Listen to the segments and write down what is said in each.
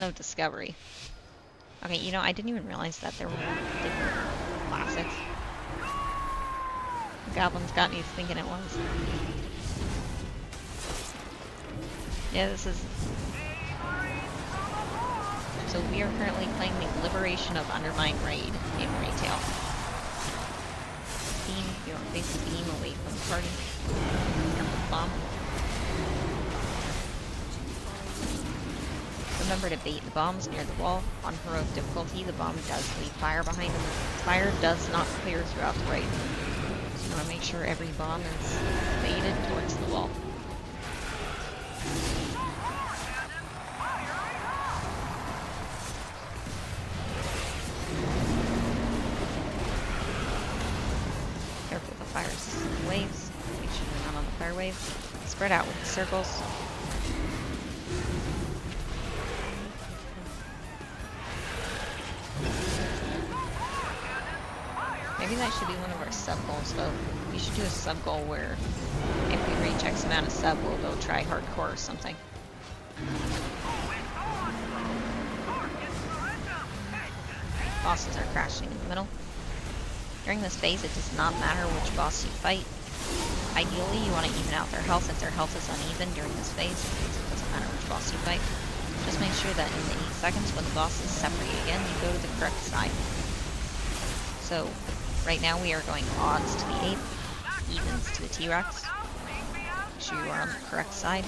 of discovery. Okay, you know, I didn't even realize that there were different classics. The Goblin's got me thinking it was. Yeah, this is... So we are currently playing the Liberation of Undermine Raid in retail. Beam, you don't face the beam away from the party. Careful bomb. Remember to bait the bombs near the wall. On heroic difficulty, the bomb does leave fire behind them. Fire does not clear throughout the raid. So you want to make sure every bomb is baited towards the wall. Careful with the fire waves. Make sure you're not on the fire wave. Spread out with the circles. Maybe that should be one of our sub-goals, though. We should do a sub-goal where if we reach X amount of sub, we'll go try hardcore or something. Bosses are crashing in the middle. During this phase, it does not matter which boss you fight. Ideally, you want to even out their health if their health is uneven during this phase, because it doesn't matter which boss you fight. Just make sure that in the 8 seconds when the bosses separate again, you go to the correct side. So, right now we are going odds to the 8, evens to the T-Rex. Make sure you are on the correct side.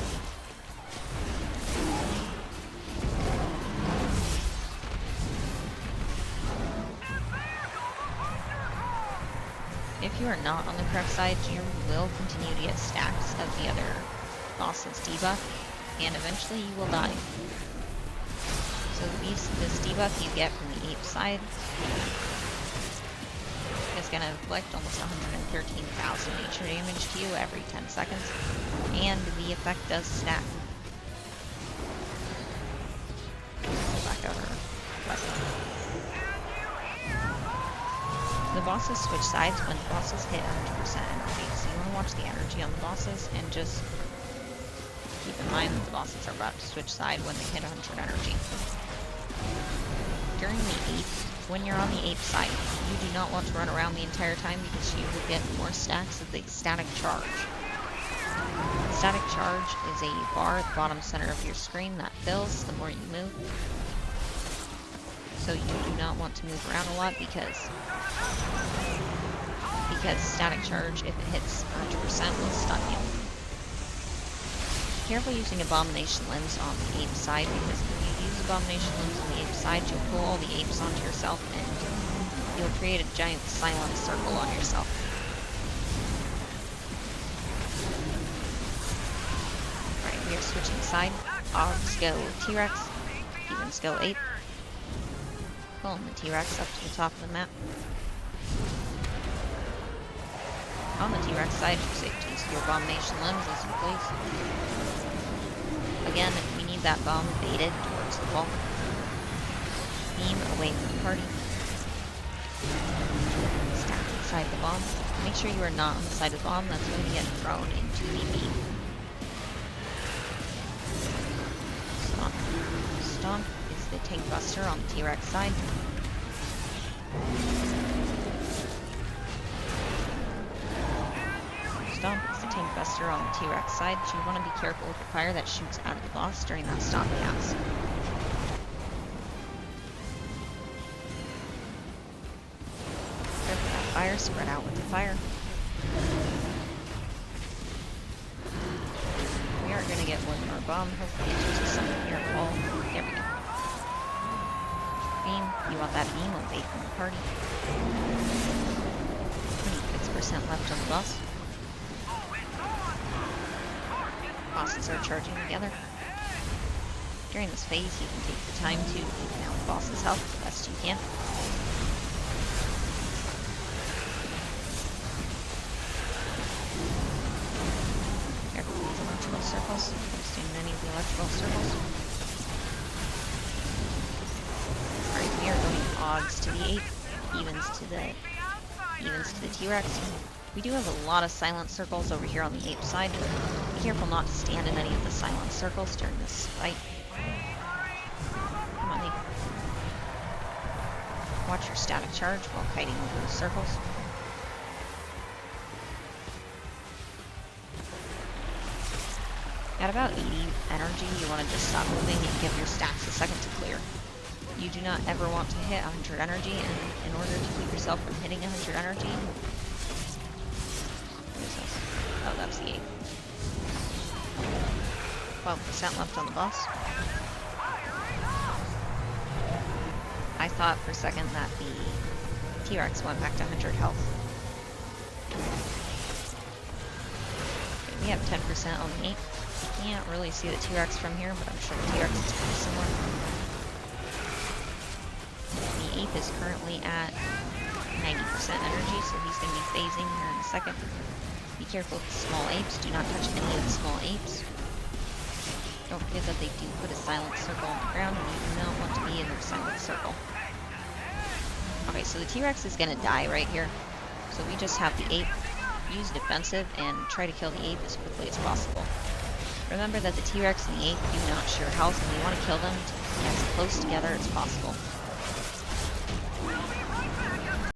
If you are not on the correct side, you will continue to get stacks of the other boss's debuff, and eventually you will die. So this debuff you get from the ape side is going to inflict almost 113,000 nature damage to you every 10 seconds, and the effect does stack. Back out our weapon. The bosses switch sides when the bosses hit 100% energy, so you want to watch the energy on the bosses and just keep in mind that the bosses are about to switch side when they hit 100 energy. During the ape, when you're on the ape side, you do not want to run around the entire time because you will get more stacks of the static charge. The static charge is a bar at the bottom center of your screen that fills the more you move. So you do not want to move around a lot because static charge, if it hits 100%, will stun you. Be careful using Abomination Limbs on the ape side, because when you use Abomination Limbs on the ape side, you'll pull all the apes onto yourself and you'll create a giant silent circle on yourself. Alright, we are switching side. Odds go T-Rex, evens go ape. Pulling the T-Rex up to the top of the map. On the T-Rex side, use your Abomination Limbs as you please. Again, we need that bomb baited towards the wall. Beam away from the party. Stack inside the bomb. Make sure you are not on the side of the bomb, that's going to get thrown into the beam. Stomp. Stomp is the tank buster on the T-Rex side. Stomp is the tank buster on the T-Rex side, so you want to be careful with the fire that shoots out of the boss during that stomp cast. Careful with that fire, spread out with the fire. We are going to get one more bomb, hopefully it uses something here at all. There we go. Beam, you want that beam away from the party. 26% left on the boss. Bosses are charging together. During this phase, you can take the time to even out the boss's health the best you can. Careful with the electrical circles. Don't stand in any of the electrical circles. Alright, we are going odds to the 8, evens to the T-Rex. We do have a lot of silent circles over here on the ape side. Be careful not to stand in any of the silent circles during this fight. Watch your static charge while kiting over those circles. At about 80 energy, you want to just stop moving and give your stacks a second to clear. You do not ever want to hit 100 energy, and in order to keep yourself from hitting 100 energy... What is this? Oh, that's the 8. 12% left on the boss. I thought for a second that the T-Rex went back to 100 health. Okay, we have 10% on the 8. Can't really see the T-Rex from here, but I'm sure the T-Rex is pretty similar. The ape is currently at 90% energy, so he's going to be phasing here in a second. Be careful with the small apes. Do not touch any of the small apes. Don't forget that they do put a silent circle on the ground, and you do not want to be in their silent circle. Okay, so the T-Rex is going to die right here. So we just have the ape use defensive and try to kill the ape as quickly as possible. Remember that the T-Rex and the ape do not share health, and we want to kill them as close together as possible.